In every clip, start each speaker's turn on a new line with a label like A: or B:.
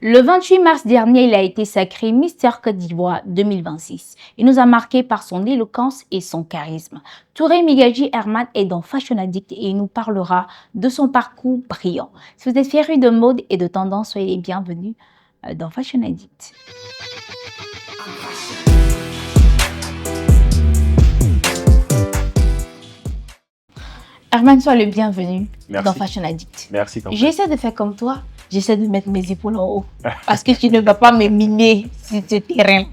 A: Le 28 mars dernier, il a été sacré Mister Côte d'Ivoire 2026. Il nous a marqué par son éloquence et son charisme. Touré Migadji Herman est dans Fashion Addict et il nous parlera de son parcours brillant. Si vous êtes férus de mode et de tendance, soyez les bienvenus dans Fashion Addict. Herman, sois le bienvenu dans Fashion Addict.
B: Merci.
A: J'essaie de faire comme toi. J'essaie de mettre mes épaules en haut parce que tu ne vas pas me miner sur ce terrain.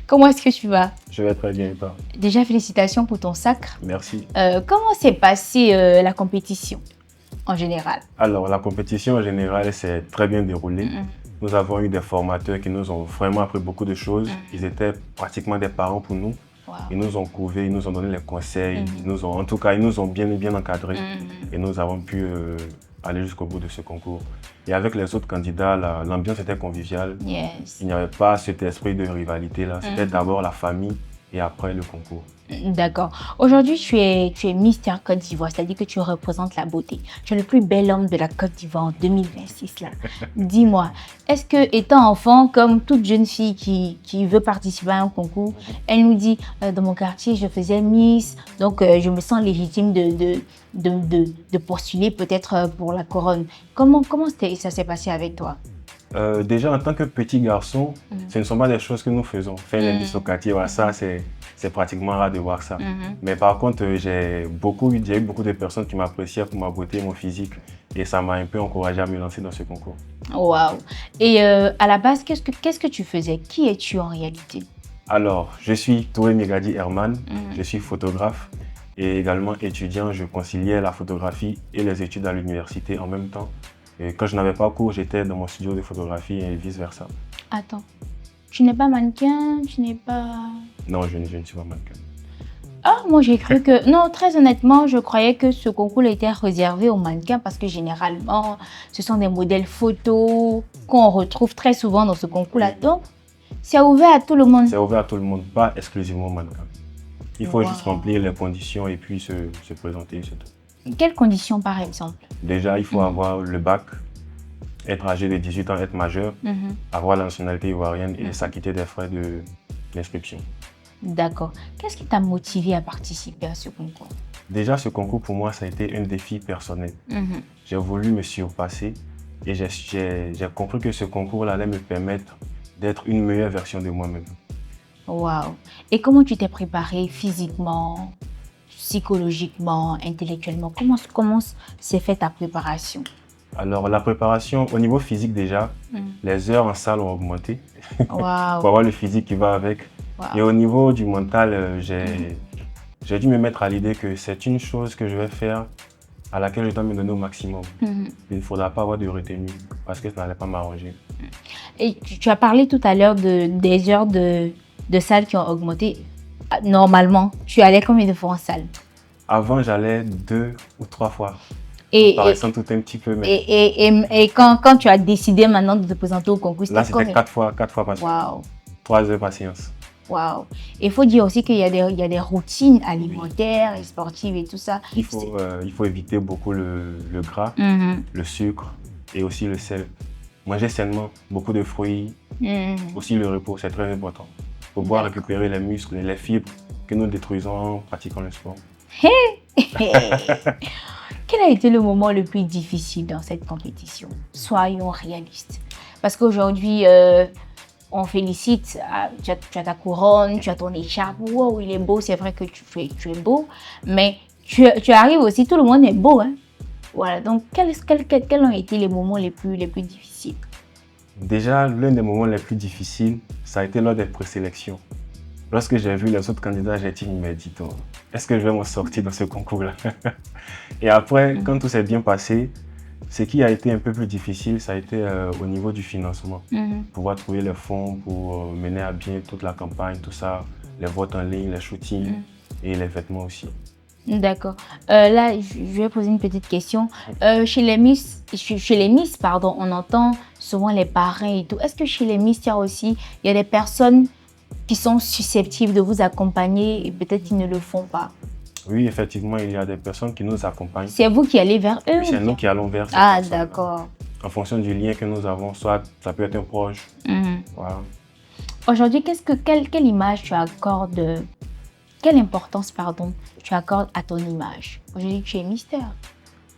A: Comment est-ce que tu vas?
B: Je vais très bien et toi?
A: Déjà, félicitations pour ton sacre.
B: Merci.
A: Comment s'est passée la compétition en général?
B: Alors, la compétition en général s'est très bien déroulée. Nous avons eu des formateurs qui nous ont vraiment appris beaucoup de choses. Ils étaient pratiquement des parents pour nous.
A: Wow.
B: Ils nous ont couvé, ils nous ont donné les conseils. Ils nous ont bien encadrés. Et nous avons pu aller jusqu'au bout de ce concours. Et avec les autres candidats, l'ambiance était conviviale.
A: Yes.
B: Il n'y avait pas cet esprit de rivalité là. C'était d'abord la famille et après le concours.
A: D'accord. Aujourd'hui, tu es Mister Côte d'Ivoire, c'est-à-dire que tu représentes la beauté. Tu es le plus bel homme de la Côte d'Ivoire en 2026 là. Dis-moi, est-ce que étant enfant, comme toute jeune fille qui veut participer à un concours, elle nous dit dans mon quartier, je faisais Miss, donc je me sens légitime de postuler peut-être pour la couronne. Comment ça s'est passé avec toi?
B: Déjà, en tant que petit garçon, ce ne sont pas des choses que nous faisons. Faire les Miss au quartier, voilà, ça, c'est pratiquement rare de voir ça. Mais par contre, j'ai eu beaucoup de personnes qui m'appréciaient pour ma beauté et mon physique. Et ça m'a un peu encouragé à me lancer dans ce concours.
A: Waouh! Et à la base, qu'est-ce que tu faisais? Qui es-tu en réalité?
B: Alors, je suis Touré Migadji Herman, je suis photographe et également étudiant. Je conciliais la photographie et les études à l'université en même temps. Et quand je n'avais pas cours, j'étais dans mon studio de photographie et vice-versa.
A: Attends, tu n'es pas mannequin, tu n'es pas...
B: Non, je ne suis pas mannequin.
A: Ah, moi j'ai cru que... Non, très honnêtement, je croyais que ce concours était réservé aux mannequins parce que généralement, ce sont des modèles photos qu'on retrouve très souvent dans ce concours-là. Donc, c'est ouvert à tout le monde.
B: C'est ouvert à tout le monde, pas exclusivement aux mannequins. Il faut juste remplir les conditions et puis se présenter, c'est tout.
A: Quelles conditions par exemple?
B: Déjà, il faut avoir le bac, être âgé de 18 ans, être majeur, avoir la nationalité ivoirienne et s'acquitter des frais d'inscription.
A: D'accord. Qu'est-ce qui t'a motivé à participer à ce concours?
B: Déjà, ce concours pour moi, ça a été un défi personnel. J'ai voulu me surpasser et j'ai compris que ce concours-là allait me permettre d'être une meilleure version de moi-même.
A: Waouh! Et comment tu t'es préparé physiquement, psychologiquement, intellectuellement? Comment s'est fait ta préparation?
B: Alors, la préparation, au niveau physique déjà, les heures en salle ont augmenté
A: Wow.
B: pour avoir le physique qui va avec.
A: Wow.
B: Et au niveau du mental, j'ai dû me mettre à l'idée que c'est une chose que je vais faire à laquelle je dois me donner au maximum. Il ne faudra pas avoir de retenue parce que ça n'allait pas m'arranger.
A: Et tu as parlé tout à l'heure des heures de salle qui ont augmenté. Normalement, tu allais combien de fois en salle?
B: Avant, j'allais 2 ou 3 fois. Paraissant tout un petit peu. Mais...
A: Et quand tu as décidé maintenant de te présenter au concours,
B: là, c'était 4 fois par séance.
A: Wow.
B: 3 heures par séance.
A: Wow. Il faut dire aussi qu'il y a des routines alimentaires et sportives et tout ça.
B: Il faut éviter beaucoup le gras, le sucre et aussi le sel. Manger sainement, beaucoup de fruits, aussi le repos, c'est très important. Pour pouvoir récupérer les muscles et les fibres que nous détruisons en pratiquant le sport.
A: Quel a été le moment le plus difficile dans cette compétition? Soyons réalistes. Parce qu'aujourd'hui, on félicite, tu as ta couronne, tu as ton écharpe. Wow, il est beau, c'est vrai que tu es beau. Mais tu arrives aussi, tout le monde est beau. Hein? Voilà, donc quels ont été les moments les plus difficiles?
B: Déjà, l'un des moments les plus difficiles, ça a été lors des présélections. Lorsque j'ai vu les autres candidats, j'ai dit, mais dis-toi, est-ce que je vais m'en sortir dans ce concours-là? Et après, quand tout s'est bien passé, ce qui a été un peu plus difficile, ça a été au niveau du financement. Pouvoir trouver les fonds pour mener à bien toute la campagne, tout ça, les votes en ligne, les shootings et les vêtements aussi.
A: D'accord. Là, je vais poser une petite question. Chez les Miss, on entend souvent les parrains et tout. Est-ce que chez les Miss, il y a des personnes qui sont susceptibles de vous accompagner et peut-être qu'ils ne le font pas?
B: Oui, effectivement, il y a des personnes qui nous accompagnent.
A: C'est vous qui allez vers eux?
B: C'est nous qui allons vers eux.
A: Ah, d'accord.
B: en fonction du lien que nous avons, soit ça peut être un proche. Voilà.
A: Aujourd'hui, quelle image tu accordes, quelle importance, pardon, tu accordes à ton image? Aujourd'hui, tu es Mister.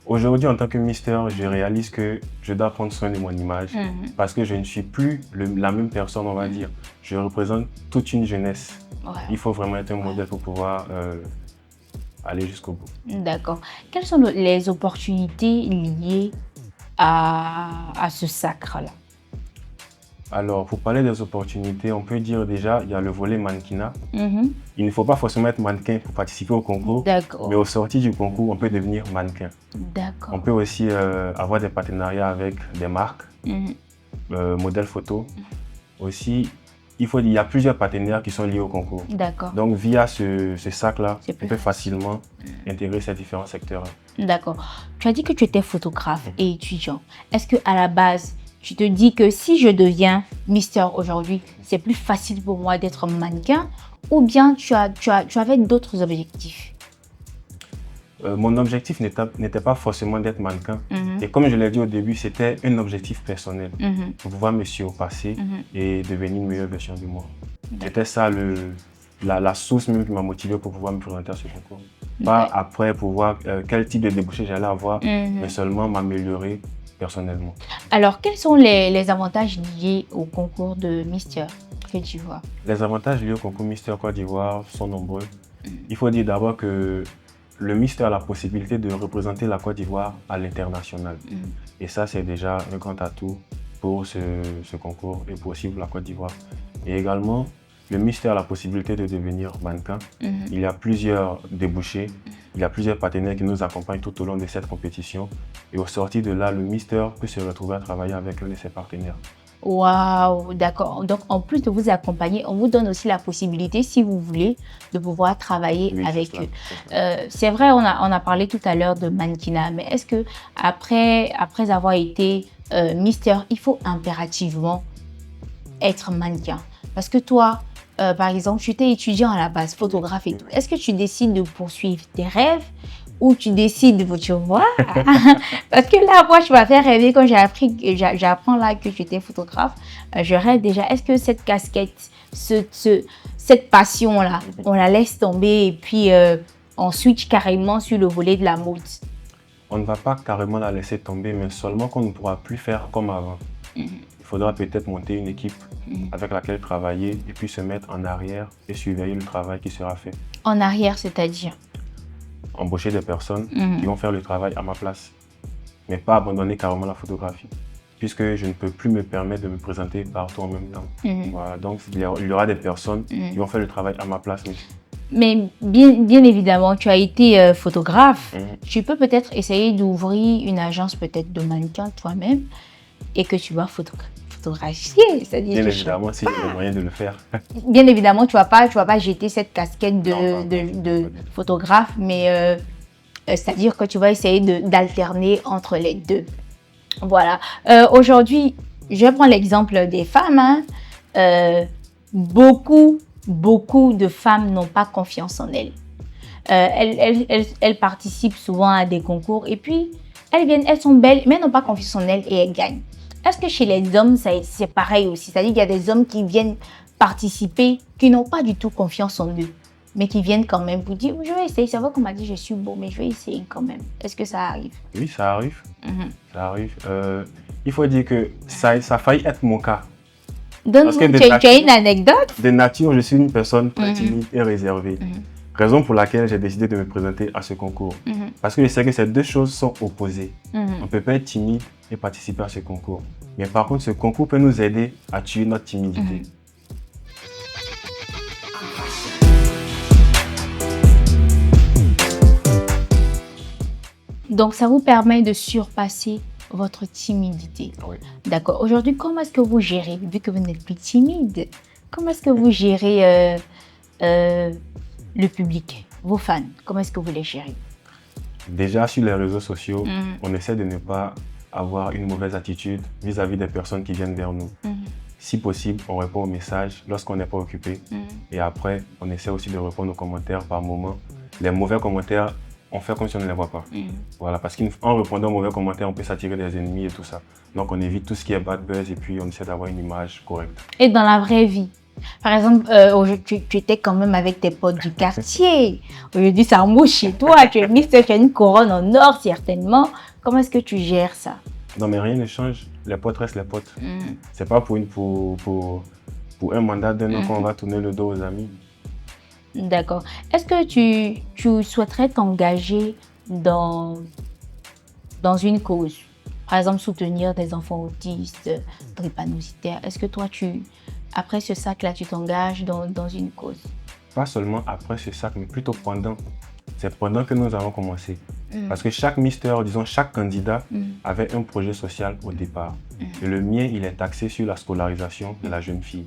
B: Aujourd'hui, en tant que Mister, je réalise que je dois prendre soin de mon image parce que je ne suis plus la même personne, on va dire. Je représente toute une jeunesse.
A: Ouais.
B: Il faut vraiment être un modèle pour pouvoir aller jusqu'au bout.
A: D'accord. Quelles sont les opportunités liées à ce sacre-là?
B: Alors, pour parler des opportunités, on peut dire déjà, il y a le volet mannequinat. Il ne faut pas forcément être mannequin pour participer au concours,
A: D'accord.
B: mais au sorti du concours, on peut devenir mannequin.
A: D'accord.
B: On peut aussi avoir des partenariats avec des marques, modèles photo. Aussi, il y a plusieurs partenaires qui sont liés au concours.
A: D'accord.
B: Donc, via ce sac-là,
A: C'est
B: on
A: plus
B: peut facilement intégrer ces différents secteurs.
A: D'accord. Tu as dit que tu étais photographe et étudiant. Est-ce qu'à la base, tu te dis que si je deviens Mister aujourd'hui, c'est plus facile pour moi d'être mannequin, ou bien tu avais d'autres objectifs?
B: Mon objectif n'était pas forcément d'être mannequin. Et comme je l'ai dit au début, c'était un objectif personnel pour pouvoir me surpasser et devenir une meilleure version de moi. C'était ça la source même qui m'a motivé pour pouvoir me présenter à ce concours. Pas après pour voir quel type de débouché j'allais avoir, mais seulement m'améliorer personnellement.
A: Alors, quels sont les avantages liés au concours de Mister que tu vois?
B: Les avantages liés au concours Mister Côte d'Ivoire sont nombreux. Il faut dire d'abord que le Mister a la possibilité de représenter la Côte d'Ivoire à l'international. Et ça, c'est déjà un grand atout pour ce concours et pour aussi la Côte d'Ivoire. Et également, le Mister a la possibilité de devenir mannequin. Il y a plusieurs débouchés, il y a plusieurs partenaires qui nous accompagnent tout au long de cette compétition. Et au sortir de là, le Mister peut se retrouver à travailler avec l'un de ses partenaires.
A: Waouh, d'accord. Donc, en plus de vous accompagner, on vous donne aussi la possibilité, si vous voulez, de pouvoir travailler avec eux. C'est vrai, on a parlé tout à l'heure de mannequinat, mais est-ce que après avoir été Mister, il faut impérativement être mannequin? Parce que toi, par exemple, tu étais étudiant à la base, photographe et tout. Est-ce que tu décides de poursuivre tes rêves ou tu décides, tu vois? Parce que là, moi, je m'as fait rêver quand j'apprends là que tu étais photographe. Je rêve déjà. Est-ce que cette casquette, cette passion-là, on la laisse tomber et puis on switch carrément sur le volet de la mode?
B: On ne va pas carrément la laisser tomber, mais seulement qu'on ne pourra plus faire comme avant. Il faudra peut-être monter une équipe avec laquelle travailler et puis se mettre en arrière et surveiller le travail qui sera fait.
A: En arrière, c'est-à-dire?
B: Embaucher des personnes qui vont faire le travail à ma place, mais pas abandonner carrément la photographie, puisque je ne peux plus me permettre de me présenter partout en même temps. Voilà, donc il y aura des personnes qui vont faire le travail à ma place.
A: Mais bien évidemment, tu as été photographe. Tu peux peut-être essayer d'ouvrir une agence peut-être de mannequins toi-même et que tu vas photographier.
B: Bien évidemment, si j'ai le moyen de le faire.
A: Bien évidemment, tu vas pas jeter cette casquette de photographe, mais c'est-à-dire que tu vas essayer d'alterner entre les deux. Voilà. Aujourd'hui, je vais prendre l'exemple des femmes. Beaucoup de femmes n'ont pas confiance en elles. Elles participent souvent à des concours et puis elles sont belles, mais elles n'ont pas confiance en elles et elles gagnent. Est-ce que chez les hommes, c'est pareil aussi? C'est-à-dire qu'il y a des hommes qui viennent participer, qui n'ont pas du tout confiance en eux, mais qui viennent quand même pour dire, je vais essayer, c'est vrai qu'on m'a dit je suis beau, mais je vais essayer quand même. Est-ce que ça arrive?
B: Oui, ça arrive. Ça arrive. Il faut dire que ça a failli être mon cas.
A: Donne-moi, tu as une anecdote?
B: De nature, je suis une personne très timide et réservée. Raison pour laquelle j'ai décidé de me présenter à ce concours. Parce que je sais que ces deux choses sont opposées. On ne peut pas être timide et participer à ce concours. Mais par contre, ce concours peut nous aider à tuer notre timidité.
A: Donc, ça vous permet de surpasser votre timidité.
B: Oui.
A: D'accord. Aujourd'hui, comment est-ce que vous gérez, vu que vous n'êtes plus timide, comment est-ce que vous gérez le public, vos fans? Comment est-ce que vous les gérez?
B: Déjà, sur les réseaux sociaux, on essaie de ne pas avoir une mauvaise attitude vis-à-vis des personnes qui viennent vers nous. Si possible, on répond aux messages lorsqu'on n'est pas occupé. Et après, on essaie aussi de répondre aux commentaires par moment. Les mauvais commentaires, on fait comme si on ne les voit pas. Voilà, parce qu'en répondant aux mauvais commentaires, on peut s'attirer des ennemis et tout ça. Donc, on évite tout ce qui est bad buzz et puis on essaie d'avoir une image correcte.
A: Et dans la vraie vie, par exemple, tu étais quand même avec tes potes du quartier. Aujourd'hui, ça mouche chez toi. Tu es Mister, tu as une couronne en or, certainement. Comment est-ce que tu gères ça?
B: Non, mais rien ne change. Les potes restent les potes. C'est pas pour un mandat d'un an qu'on va tourner le dos aux amis.
A: D'accord. Est-ce que tu souhaiterais t'engager dans une cause? Par exemple, soutenir des enfants autistes, drépanocytaires. Est-ce que toi, après ce sac-là, tu t'engages dans une cause?
B: Pas seulement après ce sac, mais plutôt pendant. C'est pendant que nous avons commencé. Parce que chaque mister, disons, chaque candidat avait un projet social au départ. Et le mien, il est axé sur la scolarisation de la jeune fille.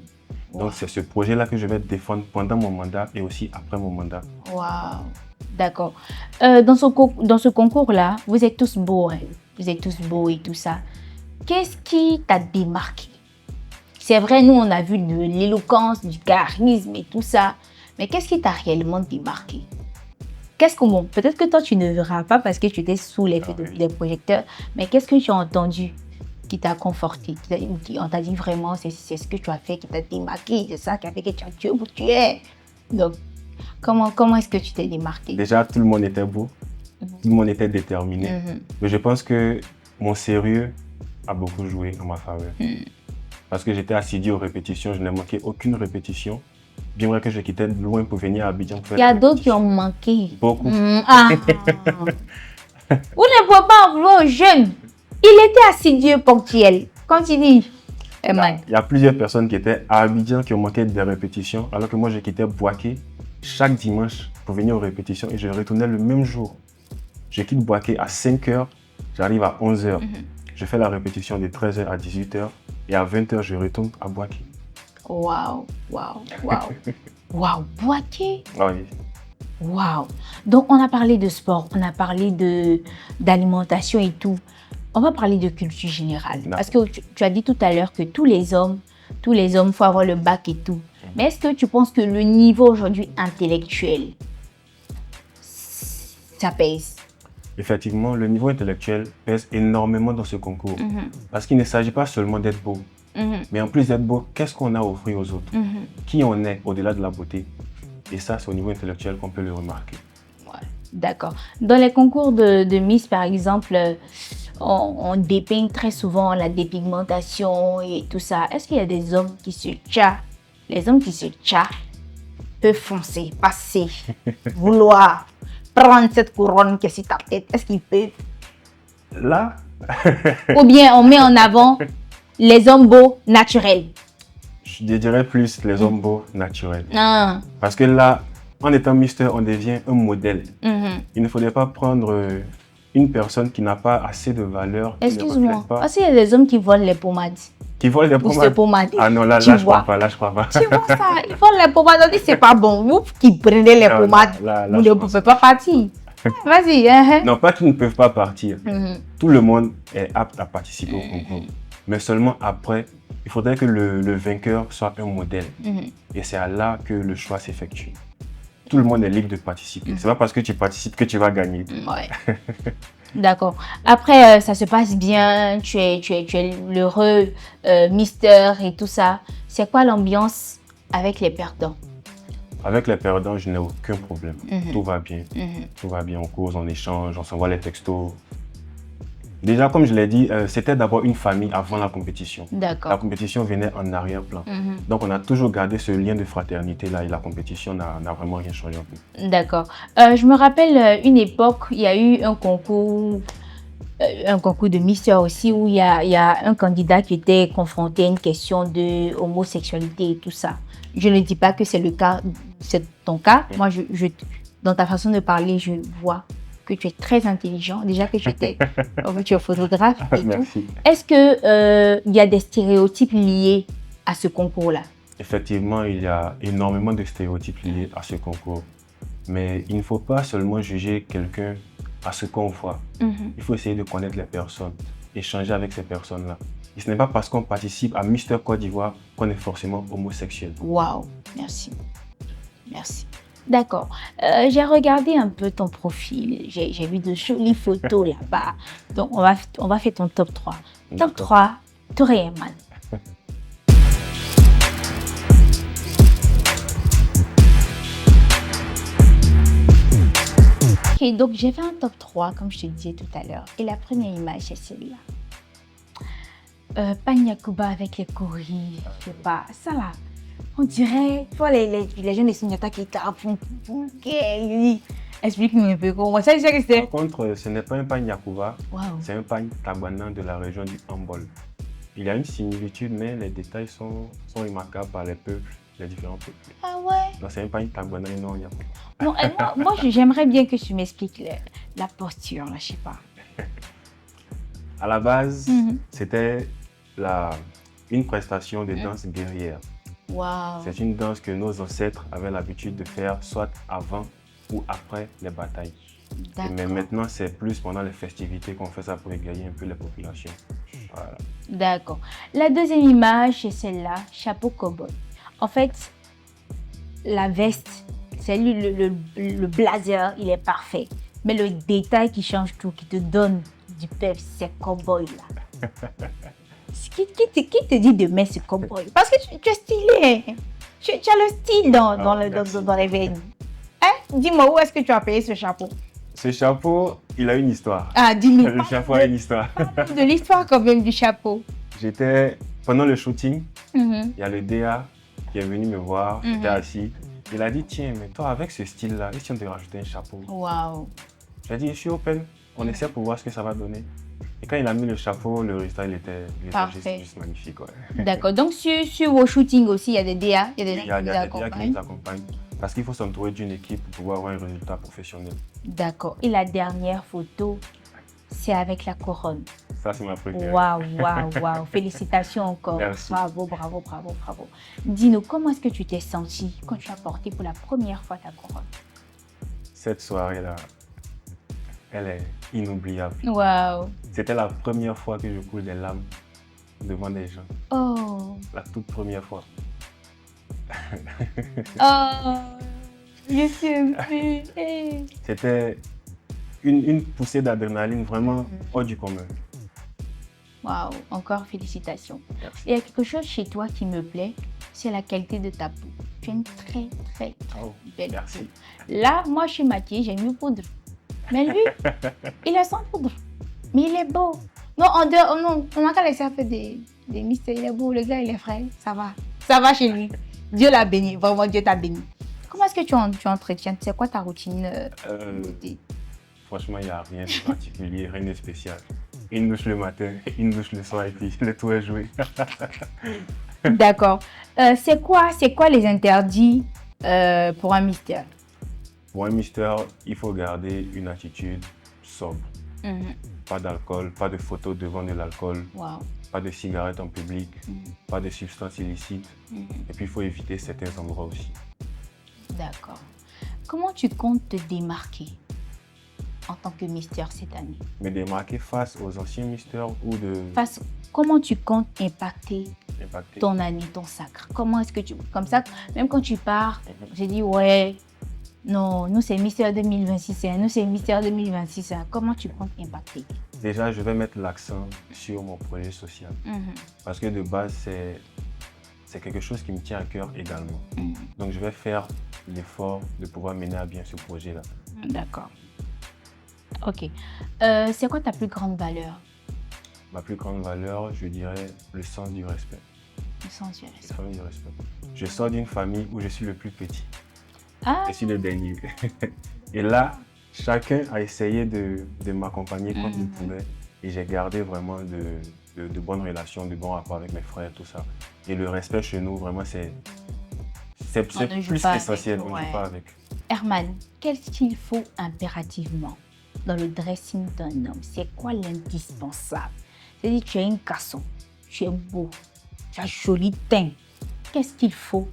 B: Donc, c'est ce projet-là que je vais défendre pendant mon mandat et aussi après mon mandat.
A: Waouh, d'accord. Dans ce concours-là, vous êtes tous beaux, hein? Vous êtes tous beaux et tout ça. Qu'est-ce qui t'a démarqué? C'est vrai, nous, on a vu de l'éloquence, du charisme et tout ça. Mais qu'est-ce qui t'a réellement démarqué? Peut-être que toi, tu ne verras pas parce que tu étais sous l'effet des projecteurs. Mais qu'est-ce que tu as entendu qui t'a conforté? On t'a dit vraiment, c'est ce que tu as fait qui t'a démarqué. C'est ça qui a fait que tu es où tu es. Donc, comment est-ce que tu t'es démarqué?
B: Déjà, tout le monde était beau. Tout le monde était déterminé. Mais je pense que mon sérieux a beaucoup joué en ma faveur. Parce que j'étais assidu aux répétitions. Je n'ai manqué aucune répétition. Bien vrai que je quittais de loin pour venir à Abidjan.
A: Il y a d'autres qui ont manqué.
B: Beaucoup.
A: Vous ne pouvez pas en vouloir aux jeunes. Il était assidu, ponctuel. Continue.
B: Il y a plusieurs personnes qui étaient à Abidjan qui ont manqué des répétitions, alors que moi, je quittais Boaké chaque dimanche pour venir aux répétitions et je retournais le même jour. Je quitte Boaké à 5h, j'arrive à 11h. Je fais la répétition de 13h à 18h et à 20h, je retourne à Boaké.
A: Waouh, waouh, waouh. Waouh, Boaké.
B: Oui.
A: Waouh. Donc, on a parlé de sport, on a parlé d'alimentation et tout. On va parler de culture générale. Parce que tu as dit tout à l'heure que tous les hommes, il faut avoir le bac et tout. Mais est-ce que tu penses que le niveau aujourd'hui intellectuel, ça pèse?
B: Effectivement, le niveau intellectuel pèse énormément dans ce concours. Parce qu'il ne s'agit pas seulement d'être beau. Mais en plus d'être beau, qu'est-ce qu'on a à offrir aux autres? Qui on est au-delà de la beauté? Et ça, c'est au niveau intellectuel qu'on peut le remarquer.
A: Ouais, d'accord. Dans les concours de Miss, par exemple, on dépeigne très souvent la dépigmentation et tout ça. Est-ce qu'il y a des hommes qui se tchahent? Les hommes qui se tchahent peuvent foncer, passer, vouloir prendre cette couronne qui est sur ta tête. Est-ce qu'ils peuvent?
B: Là?
A: Ou bien on met en avant les hommes beaux naturels?
B: Je dirais plus les hommes beaux naturels.
A: Ah.
B: Parce que là, en étant mister, on devient un modèle. Il ne faudrait pas prendre une personne qui n'a pas assez de valeur.
A: Excuse-moi, parce qu'il y a des hommes qui volent les pommades.
B: Qui volent les pommades? Ah non, là je crois pas, là je crois pas.
A: Tu vois ça, ils volent les pommades, on dit c'est pas bon. Vous qui prenez les pommades, vous ne pouvez pas partir. Vas-y.
B: Non, pas qu'ils ne peuvent pas partir. Tout le monde est apte à participer au concours. Mais seulement après, il faudrait que le vainqueur soit un modèle. Et c'est là que le choix s'effectue. Tout le monde est libre de participer. C'est pas parce que tu participes que tu vas gagner.
A: Ouais. D'accord. Après, ça se passe bien, tu es l'heureux mister et tout ça. C'est quoi l'ambiance avec les perdants?
B: Avec les perdants, je n'ai aucun problème. Tout va bien. Tout va bien. On cause, on échange, on s'envoie les textos. Déjà, comme je l'ai dit, c'était d'abord une famille avant la compétition.
A: D'accord.
B: La compétition venait en arrière-plan. Donc, on a toujours gardé ce lien de fraternité-là et la compétition n'a vraiment rien changé en plus.
A: D'accord. Je me rappelle une époque, il y a eu un concours de Mister aussi où il y a un candidat qui était confronté à une question de homosexualité et tout ça. Je ne dis pas que c'est le cas, c'est ton cas. Moi, dans ta façon de parler, je vois que tu es très intelligent, déjà que tu es photographe et
B: Merci.
A: tout. Est-ce qu'il y a des stéréotypes liés à ce concours-là?
B: Effectivement, il y a énormément de stéréotypes liés à ce concours. Mais il ne faut pas seulement juger quelqu'un à ce qu'on voit. Il faut essayer de connaître les personnes, échanger avec ces personnes-là. Et ce n'est pas parce qu'on participe à Mister Côte d'Ivoire qu'on est forcément homosexuel.
A: Waouh, merci. Merci. D'accord. J'ai regardé un peu ton profil. J'ai vu de jolies photos là-bas. Donc, on va faire ton top 3. Top
B: D'accord.
A: 3, Touré-Eman. Ok, donc j'ai fait un top 3, comme je te disais tout à l'heure. Et la première image, c'est celle-là. Panyakuba avec les coris, je sais pas. Ça là, on dirait, tu vois, les jeunes de Sunyata qui tapent. Explique-nous un peu comment. Ça, je sais que c'est.
B: Par contre, ce n'est pas un pagne Yakuba,
A: Waouh.
B: c'est un pagne Tabanan de la région du Hambol. Il y a une similitude, mais les détails sont remarquables par les peuples, les différents peuples.
A: Ah ouais.
B: Donc c'est un pagne Tabanan et non Yakuba.
A: Non, moi, j'aimerais bien que tu m'expliques la posture, là, je sais pas.
B: À la base,
A: Mhm.
B: c'était une prestation de danse guerrière.
A: Waouh.
B: C'est une danse que nos ancêtres avaient l'habitude de faire soit avant ou après les batailles. Mais
A: D'accord.
B: maintenant, c'est plus pendant les festivités qu'on fait ça pour égayer un peu les populations. Voilà.
A: D'accord. La deuxième image, c'est celle-là, chapeau cowboy. En fait, la veste, c'est le blazer, il est parfait. Mais le détail qui change tout, qui te donne du peps, c'est cowboy là. Qui te dit de mettre ce cowboy? Parce que tu es stylé. Tu as le style dans les veines. Hein? Dis-moi, où est-ce que tu as payé ce chapeau?
B: Ce chapeau, il a une histoire.
A: Ah, dis-nous.
B: Le chapeau a une histoire.
A: De l'histoire quand même du chapeau.
B: Pendant le shooting,
A: Mhm.
B: il y a le DA qui est venu me voir,
A: Mhm.
B: j'étais assis. Il a dit, tiens, mais toi, avec ce style-là, et si on te rajoutait un chapeau?
A: Waouh.
B: J'ai dit, je suis open, on essaie pour voir ce que ça va donner. Et quand il a mis le chapeau, le résultat, il était
A: Parfait.
B: juste magnifique. Ouais.
A: D'accord. Donc, sur vos shootings aussi, il y a des DA, il y a des
B: Il y
A: gens
B: a
A: qui
B: des
A: vous
B: DA qui
A: accompagnent.
B: nous accompagnent. Parce qu'il faut s'entourer d'une équipe pour pouvoir avoir un résultat professionnel.
A: D'accord. Et la dernière photo, c'est avec la couronne.
B: Ça, c'est ma préférée.
A: Waouh, waouh, waouh. Félicitations encore.
B: Merci.
A: Bravo, bravo, bravo, bravo. Dis-nous, comment est-ce que tu t'es senti quand tu as porté pour la première fois ta couronne?
B: Cette soirée-là, elle est inoubliable.
A: Waouh.
B: C'était la première fois que je coule des larmes devant des gens.
A: Oh.
B: La toute première fois.
A: Oh. Je suis émue.
B: C'était une poussée d'adrénaline vraiment hors du commun.
A: Waouh, encore félicitations.
B: Merci.
A: Il y a quelque chose chez toi qui me plaît, c'est la qualité de ta peau. Tu as une très, très, très
B: Oh,
A: belle
B: merci.
A: peau. Là, moi, je suis maquillée, j'ai mis poudre. Mais lui, il est sans poudre. Mais il est beau. Non, on n'a qu'à laisser faire des mystères. Il est beau, le gars, il est frais. Ça va. Ça va chez lui. Dieu l'a béni. Vraiment, Dieu t'a béni. Comment est-ce que tu entretiens? C'est quoi ta routine beauté?
B: Franchement, il n'y a rien de particulier, rien de spécial. Une douche le matin, une douche le soir et puis le tout est joué.
A: D'accord. C'est quoi les interdits pour un mystère?
B: Pour un mystère, il faut garder une attitude sobre.
A: Mhm.
B: Pas d'alcool, pas de photos devant de l'alcool,
A: Wow.
B: pas de cigarettes en public, pas de substances illicites.
A: Mhm.
B: Et puis, il faut éviter certains endroits aussi.
A: D'accord. Comment tu comptes te démarquer en tant que mystère cette année?
B: Me démarquer face aux anciens mystères ou de
A: Comment tu comptes impacter
B: impacter.
A: ton année, ton sacre? Comment est-ce que tu... Comme ça, même quand tu pars, j'ai dit, ouais, non, nous c'est mystère 2026, hein, nous c'est mystère 2026. Hein. Comment tu comptes impacter?
B: Déjà, je vais mettre l'accent sur mon projet social.
A: Mhm.
B: Parce que de base, c'est quelque chose qui me tient à cœur également.
A: Mhm.
B: Donc, je vais faire l'effort de pouvoir mener à bien ce projet-là.
A: D'accord. Ok. C'est quoi ta plus grande valeur?
B: Ma plus grande valeur, je dirais, le sens du respect.
A: Le sens du
B: Le
A: respect.
B: sens du respect. Je sors d'une famille où je suis le plus petit.
A: Ah,
B: Je suis le dernier. Et là, chacun a essayé de m'accompagner comme il pouvait. Et j'ai gardé vraiment de bonnes relations, de bons rapports avec mes frères, tout ça. Et le respect chez nous, vraiment, c'est
A: On ne joue
B: plus
A: pas avec,
B: essentiel. On ne
A: ouais.
B: joue pas avec.
A: Herman, qu'est-ce qu'il faut impérativement dans le dressing d'un homme? C'est quoi l'indispensable? C'est-à-dire, tu es un garçon, tu es beau, tu as joli teint. Qu'est-ce qu'il faut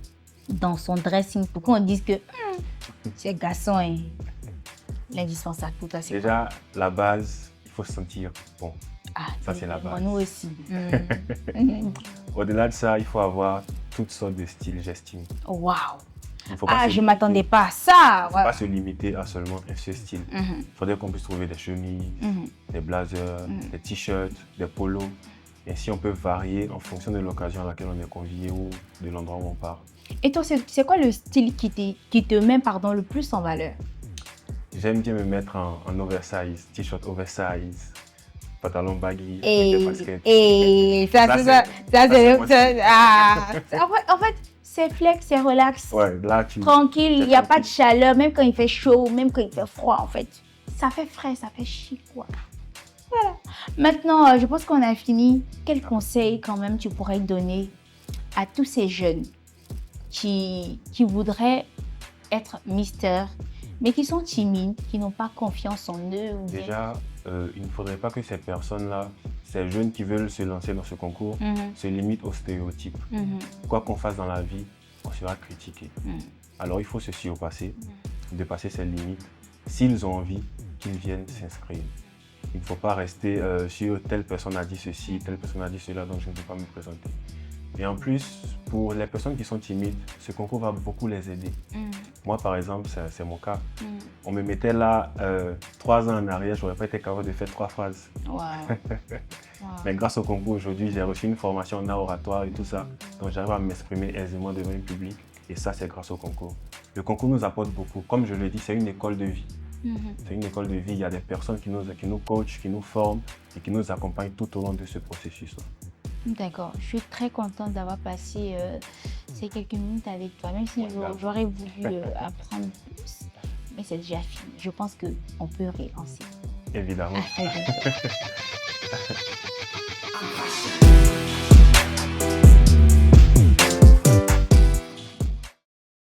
A: dans son dressing pour qu'on dise que c'est garçon, hein? L'indispensable pour toi, c'est quoi?
B: Déjà, la base, il faut se sentir bon.
A: Ah,
B: ça, c'est la base.
A: Nous aussi.
B: Au-delà de ça, il faut avoir toutes sortes de styles, j'estime.
A: Waouh!
B: Il ne faut pas
A: Ah,
B: se
A: je ne
B: limiter-
A: m'attendais pas à ça.
B: faut pas se limiter à seulement un seul style.
A: Mhm,
B: Il faudrait qu'on puisse trouver des chemises,
A: mhm.
B: des blazers, des t-shirts, des polos. Et ainsi, on peut varier en fonction de l'occasion à laquelle on est convié ou de l'endroit où on part.
A: Et toi, c'est quoi le style qui te met le plus en valeur?
B: J'aime bien me mettre en oversize, t-shirt oversize, pantalon baggy, avec
A: Et,
B: des baskets.
A: et ça,
B: Ça,
A: c'est ça.
B: c'est moi
A: Ça,
B: aussi.
A: ah. En fait, c'est flex, c'est relax.
B: Ouais, là, tu...
A: Tranquille, il
B: c'est
A: n'y a pas de
B: tranquille.
A: chaleur, même quand il fait chaud, même quand il fait froid, en fait. Ça fait frais, ça fait chic, quoi. Voilà. Maintenant, je pense qu'on a fini. Quel conseil, quand même, tu pourrais donner à tous ces jeunes qui voudraient être mister, mais qui sont timides, qui n'ont pas confiance en eux? Ou bien-
B: Déjà, il ne faudrait pas que ces personnes-là, ces jeunes qui veulent se lancer dans ce concours,
A: Mhm,
B: se limitent aux stéréotypes.
A: mhm,
B: Quoi qu'on fasse dans la vie, on sera critiqué.
A: mhm.
B: Alors il faut se surpasser, dépasser ses limites. S'ils ont envie, qu'ils viennent s'inscrire. Il ne faut pas rester sur telle personne a dit ceci, telle personne a dit cela, donc je ne peux pas me présenter. Et en plus, pour les personnes qui sont timides, ce concours va beaucoup les aider.
A: Mhm,
B: Moi, par exemple, c'est mon cas.
A: mhm.
B: On me mettait là 3 ans en arrière, je n'aurais pas été capable de faire 3 phrases.
A: Wow. Wow.
B: Mais grâce au concours aujourd'hui, j'ai reçu une formation en art oratoire et tout ça. Donc j'arrive à m'exprimer aisément devant un public. Et ça, c'est grâce au concours. Le concours nous apporte beaucoup. Comme je le dis, c'est une école de vie.
A: Mhm.
B: C'est une école de vie. Il y a des personnes qui nous coachent, qui nous forment et qui nous accompagnent tout au long de ce processus-là.
A: D'accord, je suis très contente d'avoir passé ces quelques minutes avec toi, même si j'aurais voulu apprendre plus. Mais c'est déjà fini. Je pense qu'on peut relancer.
B: Évidemment.
A: À très bientôt.